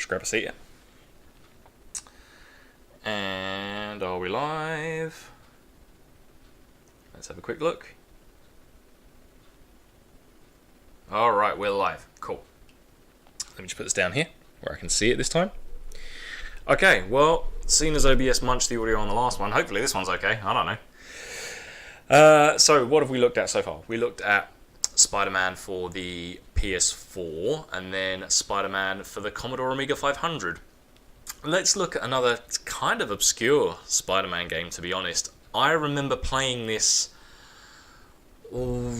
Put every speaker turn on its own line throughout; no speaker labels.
Just grab a seat. And are we live? Let's have a quick look. Alright, we're live. Cool. Let me just put this down here where I can see it this time. Okay, well, seeing as OBS munched the audio on the last one, hopefully this one's okay. I don't know. So, what have we looked at so far? We looked at Spider-Man for the PS4 and then Spider-Man for the Commodore Amiga 500. Let's look at another kind of obscure Spider-Man game, to be honest. I remember playing this... Oh,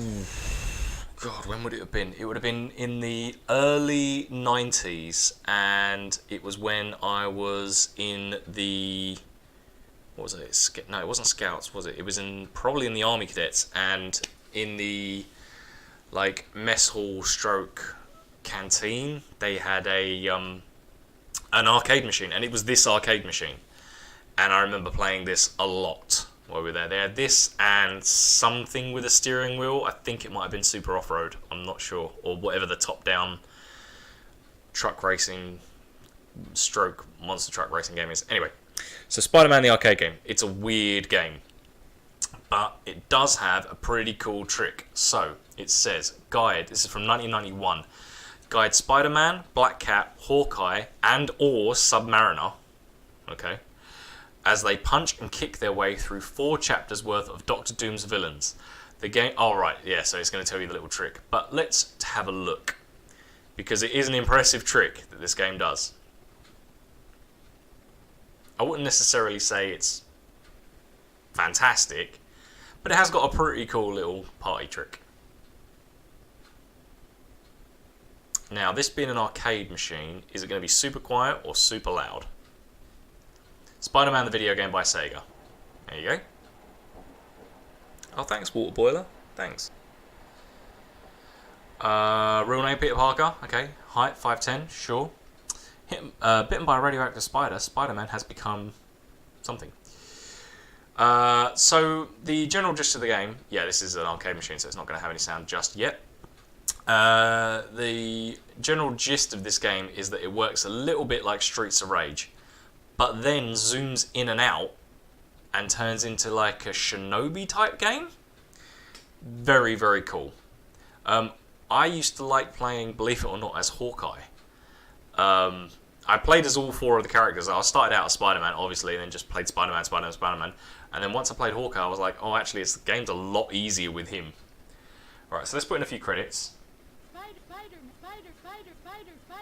God, when would it have been? It would have been in the early 90s, and it was when I was in the... What was it? No, it wasn't Scouts, was it? It was probably in the Army Cadets, and in the mess hall stroke canteen, they had an arcade machine, and it was this arcade machine. And I remember playing this a lot while we were there. They had this and something with a steering wheel. I think it might have been Super Off-Road. I'm not sure. Or whatever the top-down truck racing stroke monster truck racing game is. Anyway, so Spider-Man the arcade game. It's a weird game, but it does have a pretty cool trick. So it says, guide, this is from 1991, guide Spider-Man, Black Cat, Hawkeye, and or Submariner, okay, as they punch and kick their way through 4 chapters worth of Doctor Doom's villains. The game, oh right, yeah, so it's going to tell you the little trick. But let's have a look, because it is an impressive trick that this game does. I wouldn't necessarily say it's fantastic, but it has got a pretty cool little party trick. Now, this being an arcade machine, is it going to be super quiet or super loud? Spider-Man the video game by Sega. There you go. Oh, thanks, Water Boiler. Thanks. Real name, Peter Parker. Okay. Height, 5'10", sure. Bitten by a radioactive spider, Spider-Man has become something. So, the general gist of the game... Yeah, this is an arcade machine, so it's not going to have any sound just yet. The general gist of this game is that it works a little bit like Streets of Rage, but then zooms in and out and turns into like a shinobi type game. Very, very cool. I used to like playing, believe it or not, as Hawkeye. I played as all 4 of the characters. I started out as Spider-Man, obviously, and then just played Spider-Man, Spider-Man, Spider-Man. And then once I played Hawkeye, I was like, oh, actually, the game's a lot easier with him. Alright, so let's put in a few credits.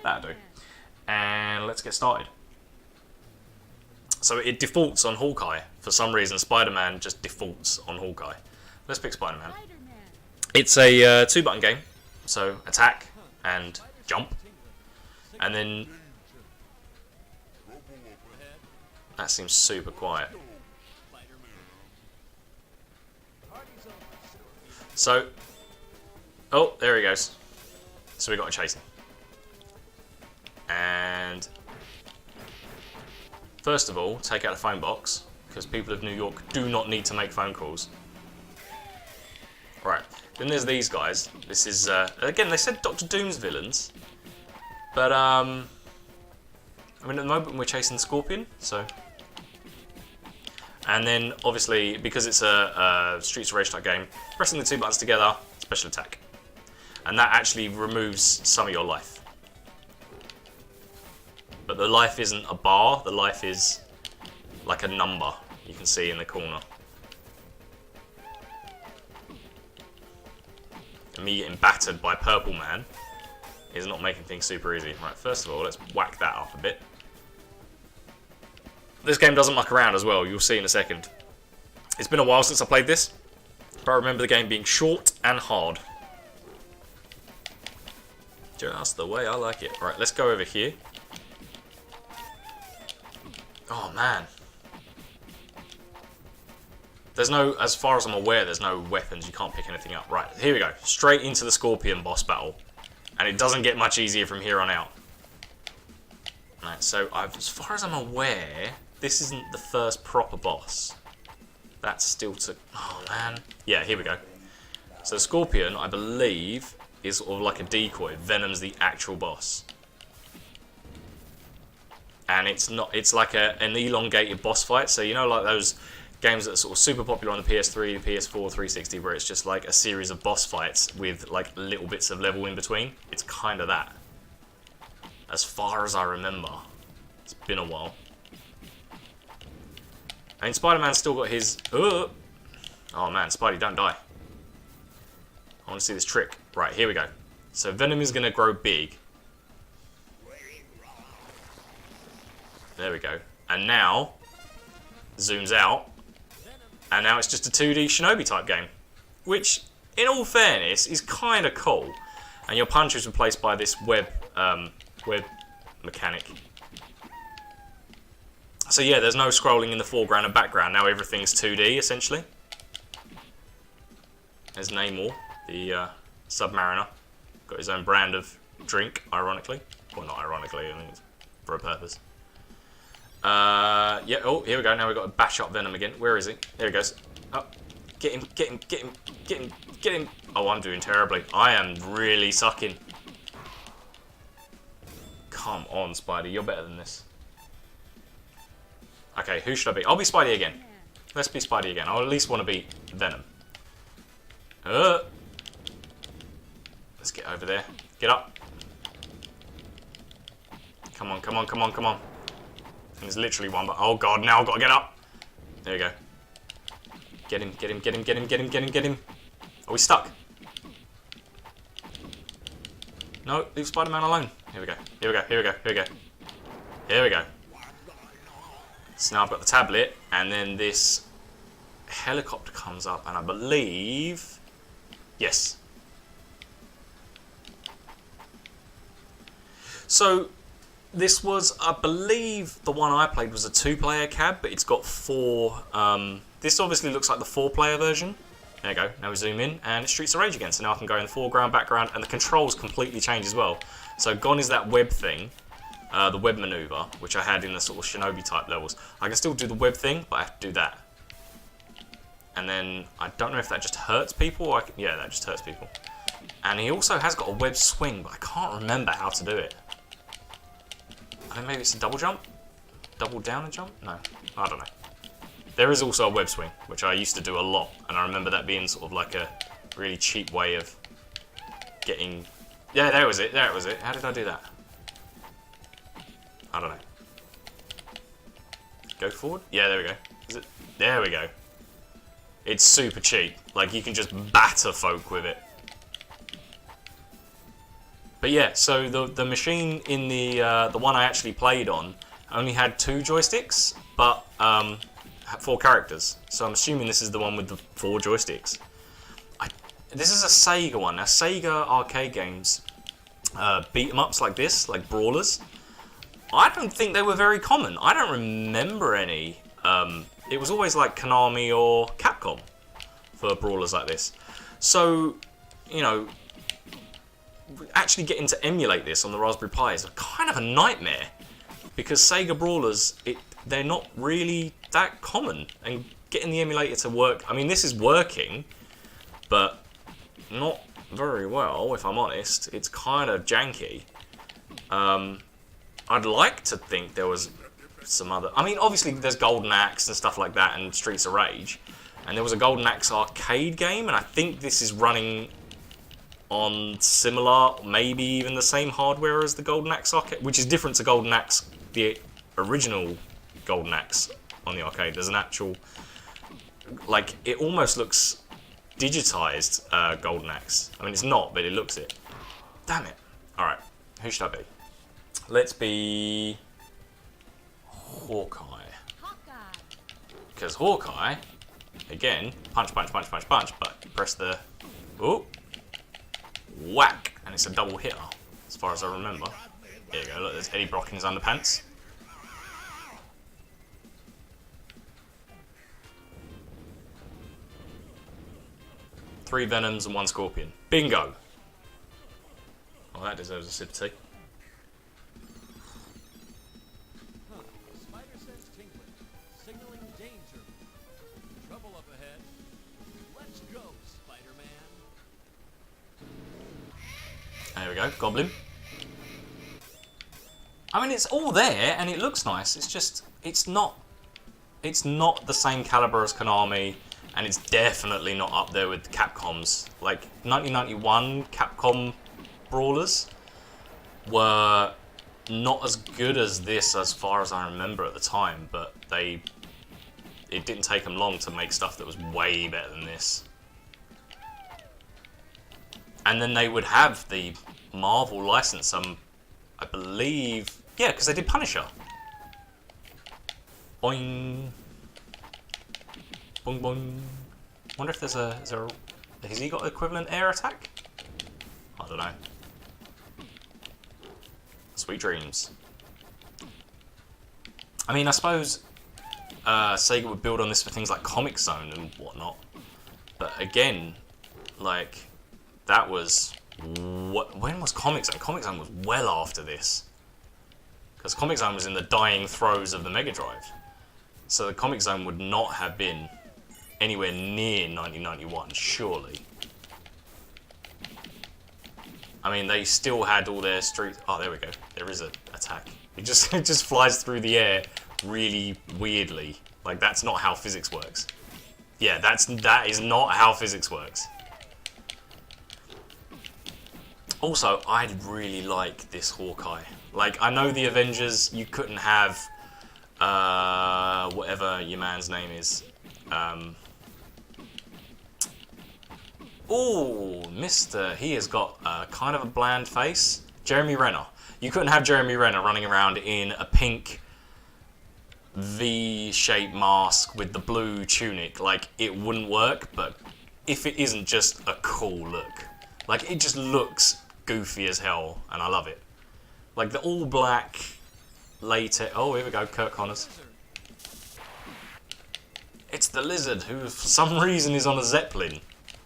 That'll do. And let's get started. So it defaults on Hawkeye. For some reason, Spider-Man just defaults on Hawkeye. Let's pick Spider-Man. It's a 2-button game. So attack and jump. And then... That seems super quiet. So... Oh, there he goes. So we got to chase him. And... First of all, take out the phone box, because people of New York do not need to make phone calls. Right, then there's these guys. This is, again, they said Doctor Doom's villains, but, I mean, at the moment we're chasing Scorpion, so... And then, obviously, because it's a Streets of Rage type game, pressing the 2 buttons together, special attack. And that actually removes some of your life. But the life isn't a bar, the life is like a number you can see in the corner. And me getting battered by Purple Man is not making things super easy. Right, first of all, let's whack that up a bit. This game doesn't muck around as well, you'll see in a second. It's been a while since I played this, but I remember the game being short and hard. Just the way I like it. Right, let's go over here. Oh, man. There's no, as far as I'm aware, there's no weapons. You can't pick anything up. Right, here we go. Straight into the Scorpion boss battle. And it doesn't get much easier from here on out. Right, so as far as I'm aware, this isn't the first proper boss. That's still to... Oh, man. Yeah, here we go. So Scorpion, I believe, is sort of like a decoy. Venom's the actual boss. and it's like an elongated boss fight. So you know, like those games that are sort of super popular on the PS3, the PS4, 360, where it's just like a series of boss fights with like little bits of level in between. It's kind of that, as far as I remember. It's been a while. I mean, Spider-Man's still got his... Oh man, Spidey, don't die. I want to see this trick. Right, here we go. So Venom is going to grow big. There we go. And now, zooms out. And now it's just a 2D Shinobi type game. Which, in all fairness, is kind of cool. And your punch is replaced by this web mechanic. So yeah, there's no scrolling in the foreground and background. Now everything's 2D, essentially. There's Namor, the Submariner. Got his own brand of drink, ironically. Well, not ironically, I mean, it's for a purpose. Yeah, oh, here we go. Now we've got to bash up Venom again. Where is he? There he goes. Oh, get him, get him, get him, get him, get him. Oh, I'm doing terribly. I am really sucking. Come on, Spidey. You're better than this. Okay, who should I be? I'll be Spidey again. Let's be Spidey again. I'll at least want to be Venom. Let's get over there. Get up. Come on, come on, come on, come on. And there's literally one, but oh god, now I've got to get up. There we go. Get him, get him, get him, get him, get him, get him, get him. Are we stuck? No, leave Spider-Man alone. Here we go, here we go, here we go, here we go. Here we go. So now I've got the tablet, and then this helicopter comes up, and I believe... Yes. So, this was, I believe, the one I played was a 2-player cab, but it's got 4... this obviously looks like the 4-player version. There you go, now we zoom in, and it's Streets of Rage again, so now I can go in the foreground, background, and the controls completely change as well. So gone is that web thing. The web maneuver, which I had in the sort of Shinobi type levels. I can still do the web thing, but I have to do that. And then, I don't know if that just hurts people, or yeah, that just hurts people. And he also has got a web swing, but I can't remember how to do it. I think maybe it's a double jump? Double down and jump? No, I don't know. There is also a web swing, which I used to do a lot, and I remember that being sort of like a really cheap way of getting... Yeah, there was it, there it was it. How did I do that? I don't know. Go forward? Yeah, there we go. Is it? There we go. It's super cheap. Like, you can just batter folk with it. But yeah, so the machine in the one I actually played on only had 2 joysticks, but 4 characters. So I'm assuming this is the one with the 4 joysticks. This is a Sega one. Now, Sega arcade games, beat 'em ups like this, like brawlers. I don't think they were very common. I don't remember any. It was always like Konami or Capcom for brawlers like this. So, you know, actually getting to emulate this on the Raspberry Pi is kind of a nightmare, because Sega brawlers, they're not really that common, and getting the emulator to work, I mean, this is working, but not very well, if I'm honest. It's kind of janky. I'd like to think there was some other... I mean, obviously there's Golden Axe and stuff like that and Streets of Rage. And there was a Golden Axe arcade game, and I think this is running on similar, maybe even the same hardware as the Golden Axe arcade, which is different to Golden Axe, the original Golden Axe on the arcade. There's an actual... Like, it almost looks digitized Golden Axe. I mean, it's not, but it looks it. Damn it. Alright, who should I be? Let's be Hawkeye. Because Hawkeye, again, punch, punch, punch, punch, punch, but press the, oh, whack, and it's a double hitter, as far as I remember. There you go, look, there's Eddie Brock in his underpants. Three Venoms and 1 Scorpion. Bingo! Well, that deserves a sip of tea. There we go, Goblin. I mean, it's all there and it looks nice. It's just, it's not the same caliber as Konami, and it's definitely not up there with Capcom's. Like 1991 Capcom brawlers were not as good as this, as far as I remember at the time, but it didn't take them long to make stuff that was way better than this. And then they would have the Marvel license, I believe, yeah, because they did Punisher. Boing. Boing boing. Wonder if there's has he got equivalent air attack? I don't know. Sweet dreams. I mean, I suppose Sega would build on this for things like Comic Zone and whatnot. But again, like, that was... when was Comic Zone? Comic Zone was well after this. Because Comic Zone was in the dying throes of the Mega Drive. So the Comic Zone would not have been anywhere near 1991, surely. I mean, they still had all their street... Oh, there we go. There is an attack. It just flies through the air really weirdly. Like, that's not how physics works. Yeah, that is not how physics works. Also, I really like this Hawkeye. Like, I know the Avengers, you couldn't have whatever your man's name is. Oh, Mister, he has got kind of a bland face. Jeremy Renner. You couldn't have Jeremy Renner running around in a pink V-shaped mask with the blue tunic. Like, it wouldn't work, but if it isn't just a cool look. Like, it just looks goofy as hell, and I love it. Like, the all-black latex... Oh, here we go, Kirk Connors. It's the Lizard, who for some reason is on a Zeppelin.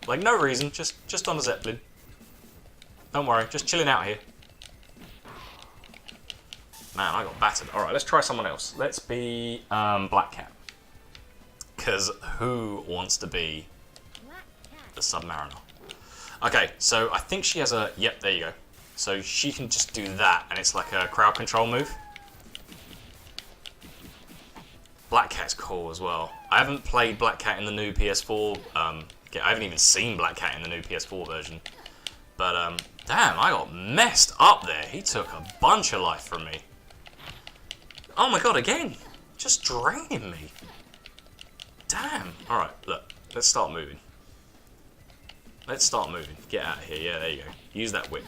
Like, no reason, just on a Zeppelin. Don't worry, just chilling out here. Man, I got battered. Alright, let's try someone else. Let's be Black Cat. Because who wants to be the Submariner? Okay, so I think she has a... Yep, there you go. So she can just do that, and it's like a crowd control move. Black Cat's cool as well. I haven't played Black Cat in the new PS4. I haven't even seen Black Cat in the new PS4 version. But, damn, I got messed up there. He took a bunch of life from me. Oh my god, again. Just draining me. Damn. Alright, look. Let's start moving. Let's start moving. Get out of here. Yeah, there you go. Use that whip.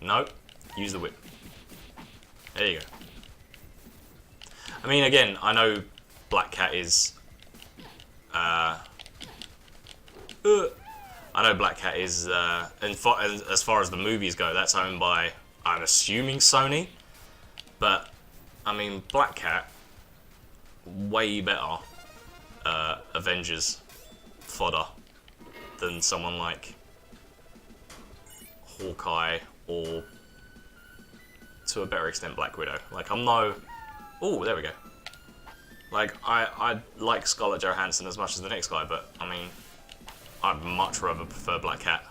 No. Use the whip. There you go. I mean, again, I know Black Cat is... I know Black Cat is, as far as the movies go, that's owned by, I'm assuming, Sony. But, I mean, Black Cat, way better Avengers fodder than someone like Hawkeye or, to a better extent, Black Widow. Like, I'm no... Oh, there we go. Like, I like Scarlett Johansson as much as the next guy, but, I mean... I'd much rather prefer Black Cat.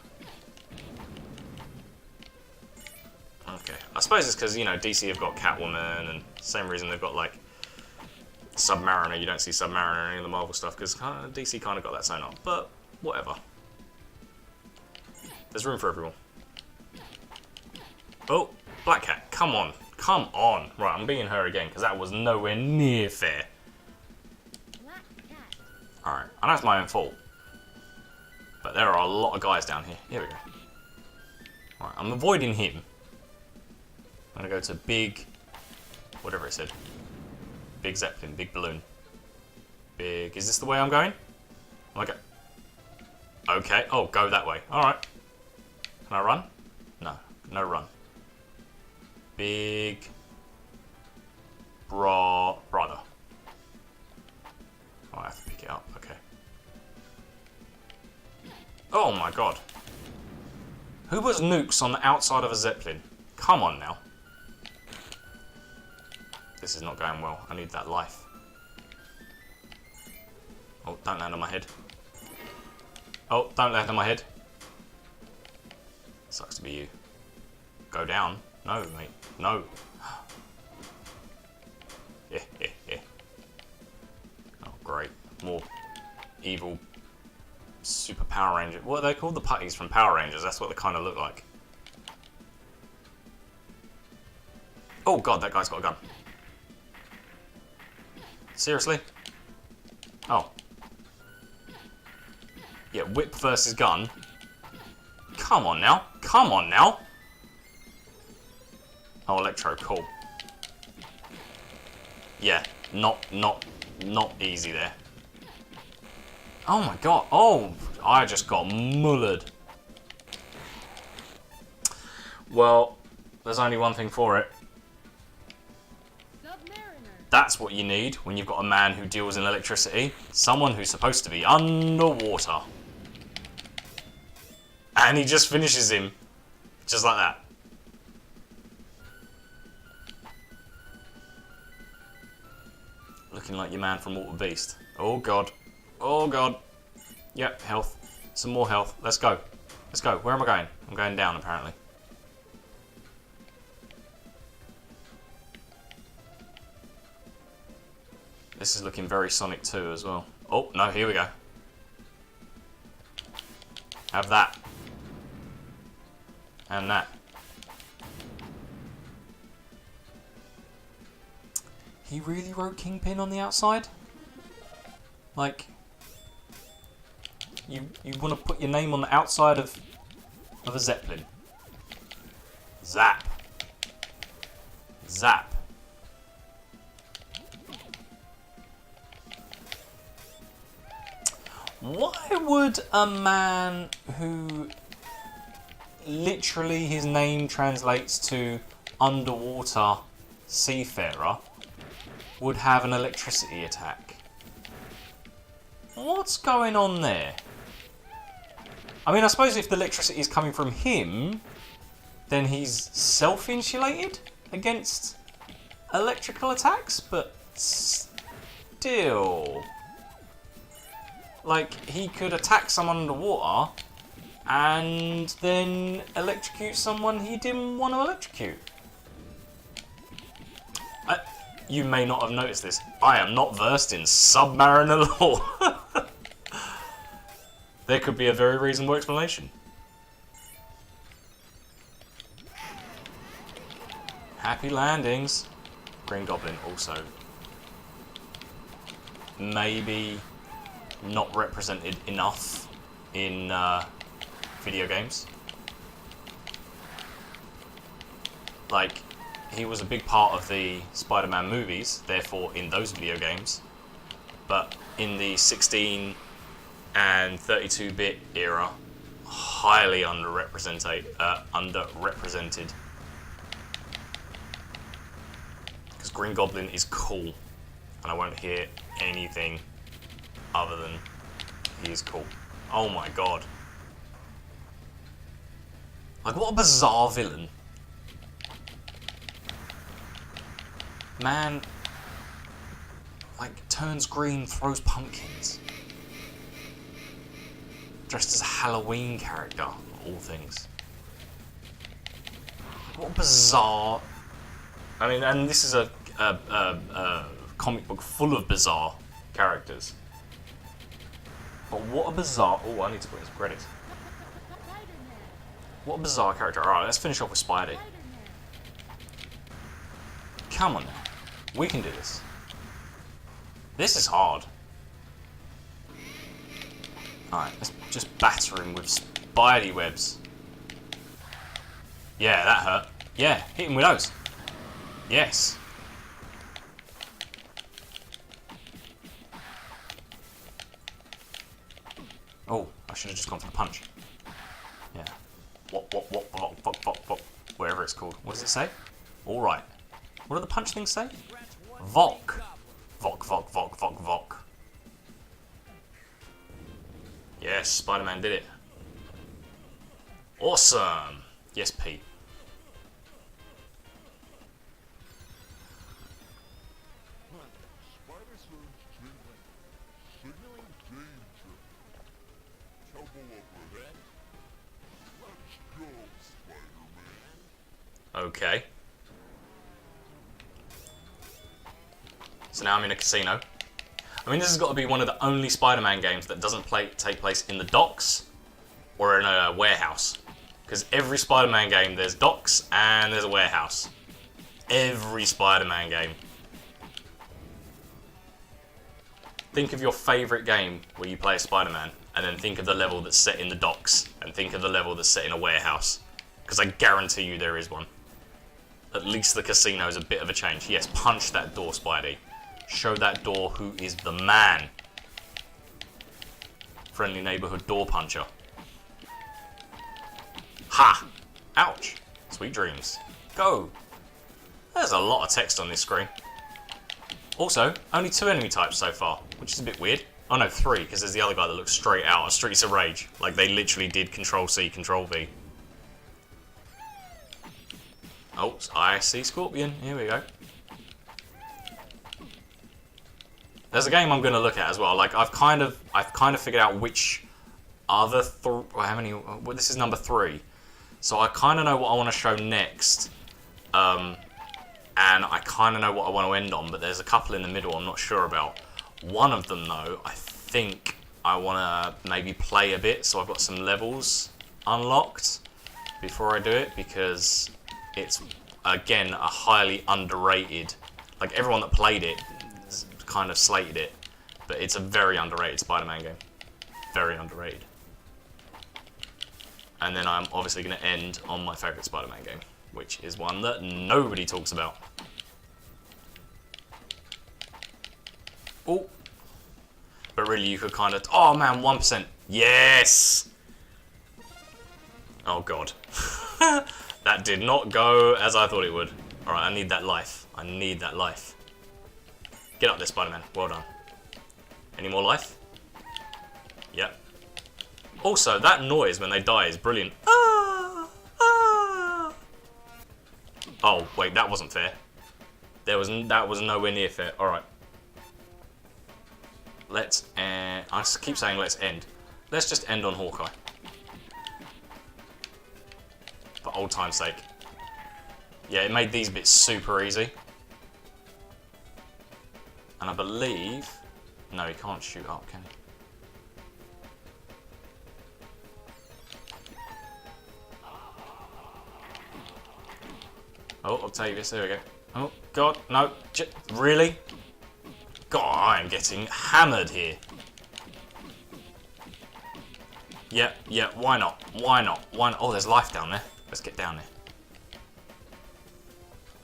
Okay. I suppose it's because, you know, DC have got Catwoman, and same reason they've got, like, Submariner. You don't see Submariner in any of the Marvel stuff, because DC kind of got that sewn up. But, whatever. There's room for everyone. Oh, Black Cat. Come on. Come on. Right, I'm beating her again, because that was nowhere near fair. Alright. I know it's my own fault. But there are a lot of guys down here. Here we go. Alright, I'm avoiding him. I'm going to go to big... Whatever it said. Big Zeppelin, big balloon. Big... Is this the way I'm going? Okay. Okay. Oh, go that way. Alright. Can I run? No. No run. Big... Brother. Oh, I have to pick it up. Okay. Oh my god. Who puts nukes on the outside of a Zeppelin? Come on now. This is not going well. I need that life. Oh, don't land on my head. Oh, don't land on my head. Sucks to be you. Go down. No, mate. No. Oh, great. More evil Super Power Rangers. What are they called? The putties from Power Rangers. That's what they kind of look like. Oh, God, that guy's got a gun. Seriously? Oh. Yeah, whip versus gun. Come on now. Come on now. Oh, Electro, cool. Yeah, not easy there. Oh my god. Oh, I just got mullered. Well, there's only one thing for it. That's what you need when you've got a man who deals in electricity. Someone who's supposed to be underwater. And he just finishes him. Just like that. Looking like your man from Water Beast. Oh god. Oh god. Yep, health. Some more health. Let's go. Let's go. Where am I going? I'm going down, apparently. This is looking very Sonic 2 as well. Oh, no, here we go. Have that. And that. He really wrote Kingpin on the outside? Like, you want to put your name on the outside of a Zeppelin. Zap. Zap. Why would a man who literally his name translates to underwater seafarer would have an electricity attack? What's going on there? I mean, I suppose if the electricity is coming from him, then he's self-insulated against electrical attacks, but still... Like, he could attack someone underwater and then electrocute someone he didn't want to electrocute. You may not have noticed this. I am not versed in submariner law. There could be a very reasonable explanation. Happy landings. Green Goblin also. Maybe not represented enough in video games. Like, he was a big part of the Spider-Man movies, therefore in those video games. But in the 16 and 32-bit era, highly underrepresented. Because Green Goblin is cool, and I won't hear anything other than he is cool. Oh my god. Like, what a bizarre villain. Man, like, turns green, throws pumpkins. Dressed as a Halloween character, of all things. What a bizarre... I mean, and this is a comic book full of bizarre characters. But what a bizarre... Oh, I need to put in some credits. What a bizarre character. Alright, let's finish off with Spidey. Come on now. We can do this. This is hard. Alright, let's just batter him with Spidey webs. Yeah, that hurt. Yeah, hit him with those. Yes. Oh, I should have just gone for the punch. Yeah. What, whatever it's called. What does it say? Alright. What do the punch things say? Vok. Vok. Yes, Spider-Man did it. Awesome. Yes, Pete. Okay. So now I'm in a casino. I mean, this has got to be one of the only Spider-Man games that doesn't take place in the docks or in a warehouse. Because every Spider-Man game, there's docks and there's a warehouse. Every Spider-Man game. Think of your favourite game where you play a Spider-Man, and then think of the level that's set in the docks, and think of the level that's set in a warehouse. Because I guarantee you there is one. At least the casino is a bit of a change. Yes, punch that door, Spidey. Show that door who is the man. Friendly neighbourhood door puncher. Ha! Ouch. Sweet dreams. Go. There's a lot of text on this screen. Also, only 2 enemy types so far, which is a bit weird. Oh no, 3, because there's the other guy that looks straight out of Streets of Rage. Like they literally did Control-C, Control-V. Oh, I see Scorpion. Here we go. There's a game I'm going to look at as well. Like I've kind of figured out which other how many? Well, this is number 3, so I kind of know what I want to show next, and I kind of know what I want to end on. But there's a couple in the middle I'm not sure about. One of them though, I think I want to maybe play a bit, so I've got some levels unlocked before I do it, because it's again a highly underrated. Like everyone that played it kind of slated it, but it's a very underrated Spider-Man game. Very underrated. And then I'm obviously going to end on my favourite Spider-Man game, which is one that nobody talks about. Oh. But really you could kind of... Oh man, 1%. Yes! Oh god. That did not go as I thought it would. Alright, I need that life. I need that life. Get up there, Spider-Man. Well done. Any more life? Yep. Also, that noise when they die is brilliant. Ah! Ah! Oh, wait, that wasn't fair. That was nowhere near fair. Alright. Let's I keep saying let's end. Let's just end on Hawkeye. For old time's sake. Yeah, it made these bits super easy. And I believe... No, he can't shoot up, can he? Oh, Octavius, there we go. Oh, God, no. Really? God, I am getting hammered here. Yeah, yeah, why not? Why not? Why not? Oh, there's life down there. Let's get down there.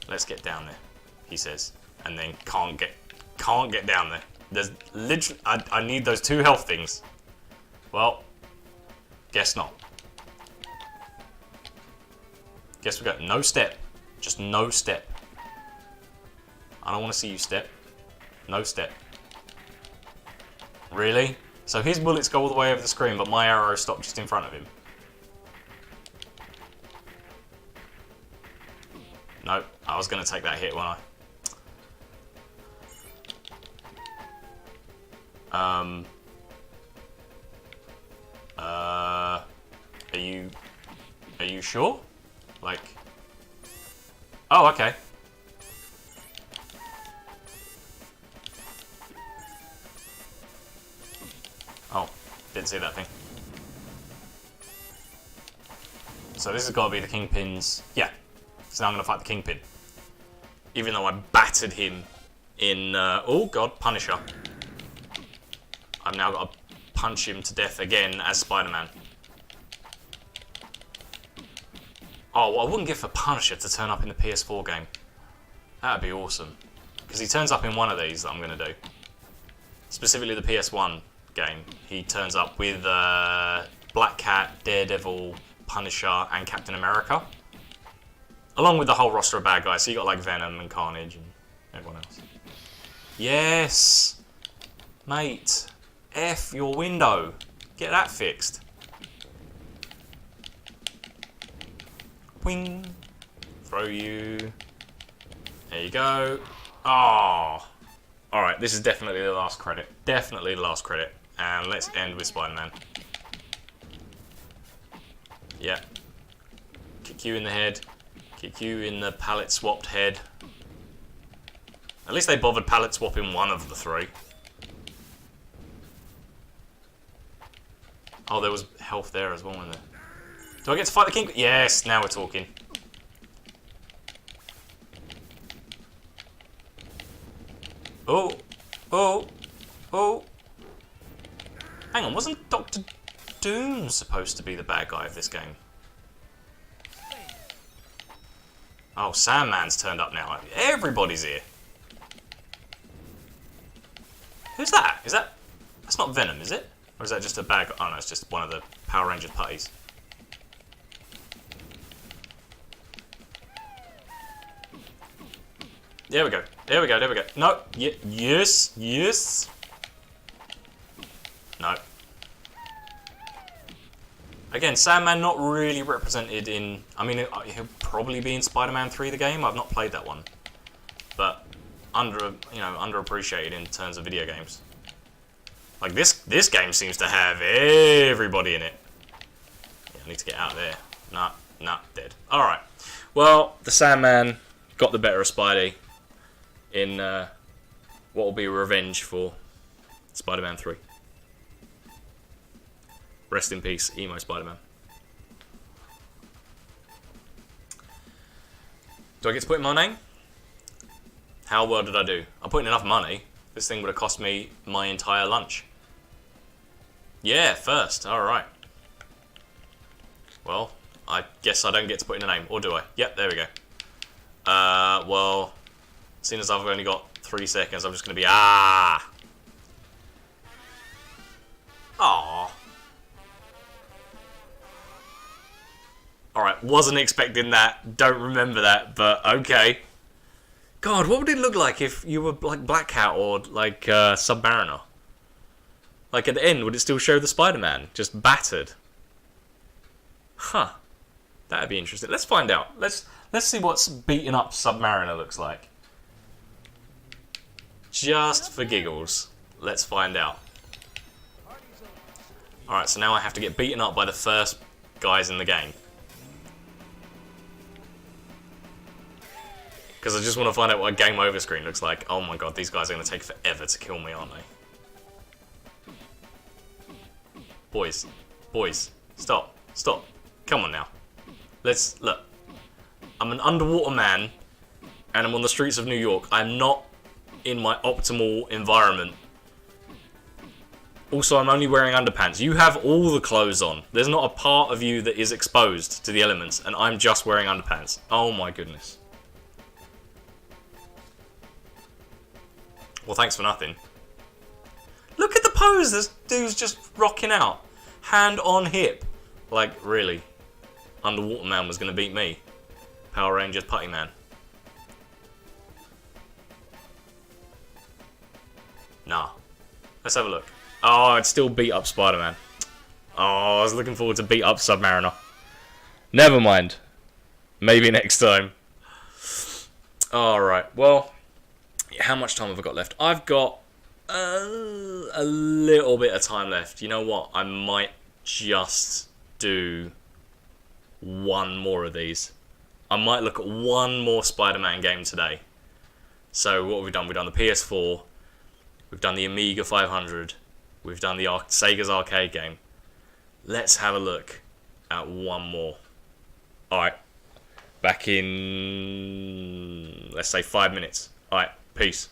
Let's get down there, he says. And then can't get down there. There's literally... I need those 2 health things. Well, guess not. Guess we got no step. Just no step. I don't want to see you step. No step. Really? So his bullets go all the way over the screen, but my arrow stopped just in front of him. No, I was going to take that hit, wasn't I? Are you sure? Like... Oh, okay. Oh, didn't see that thing. So this has got to be the Kingpin's... Yeah. So now I'm going to fight the Kingpin. Even though I battered him in... oh, God, Punisher. I've now got to punch him to death again as Spider-Man. Oh, well, I wouldn't give for Punisher to turn up in the PS4 game. That would be awesome. Because he turns up in one of these that I'm going to do. Specifically the PS1 game. He turns up with Black Cat, Daredevil, Punisher, and Captain America. Along with the whole roster of bad guys. So you got like Venom and Carnage and everyone else. Yes! Mate. F your window. Get that fixed. Wing. Throw you. There you go. Oh. Alright, this is definitely the last credit. Definitely the last credit. And let's end with Spider-Man. Yeah. Kick you in the head. Kick you in the palette swapped head. At least they bothered palette swapping one of the three. Oh, there was health there as well, wasn't there? Do I get to fight the king? Yes, now we're talking. Oh, oh, oh. Hang on, wasn't Dr. Doom supposed to be the bad guy of this game? Oh, Sandman's turned up now. Everybody's here. Who's that? Is that... That's not Venom, is it? Or is that just a bad guy? Oh no, it's just one of the Power Rangers putties. There we go. There we go. There we go. No. Yes. Yes. No. Again, Sandman not really represented in... I mean, he'll probably be in Spider-Man 3, the game. I've not played that one. But underappreciated in terms of video games. Like, this game seems to have everybody in it. Yeah, I need to get out of there. Nah, dead. Alright. Well, the Sandman got the better of Spidey in what will be revenge for Spider-Man 3. Rest in peace, emo Spider-Man. Do I get to put in my name? How well did I do? I put in enough money. This thing would have cost me my entire lunch. Yeah, first. Alright. Well, I guess I don't get to put in a name. Or do I? Yep, there we go. Well, seeing as I've only got 3 seconds, I'm just going to be... Aww. Alright, wasn't expecting that. Don't remember that, but okay. God, what would it look like if you were like Black Cat or like Submariner? Like at the end, would it still show the Spider-Man just battered? Huh. That'd be interesting. Let's find out. Let's see what's beaten up Submariner looks like. Just for giggles. Let's find out. Alright, so now I have to get beaten up by the first guys in the game. Because I just want to find out what a game over screen looks like. Oh my god, these guys are going to take forever to kill me, aren't they? Boys. Boys. Stop. Stop. Come on now. Let's... Look. I'm an underwater man, and I'm on the streets of New York. I'm not in my optimal environment. Also, I'm only wearing underpants. You have all the clothes on. There's not a part of you that is exposed to the elements, and I'm just wearing underpants. Oh my goodness. Well, thanks for nothing. Look at the pose this dude's just rocking out. Hand on hip. Like, really? Underwater Man was going to beat me. Power Rangers Putty Man. Nah. Let's have a look. Oh, I'd still beat up Spider-Man. Oh, I was looking forward to beat up Submariner. Never mind. Maybe next time. Alright, well... How much time have I got left? I've got a little bit of time left. You know what? I might just do one more of these. I might look at one more Spider-Man game today. So what have we done? We've done the PS4. We've done the Amiga 500. We've done the Sega's arcade game. Let's have a look at one more. Alright. Back in, let's say 5 minutes. Alright. Peace.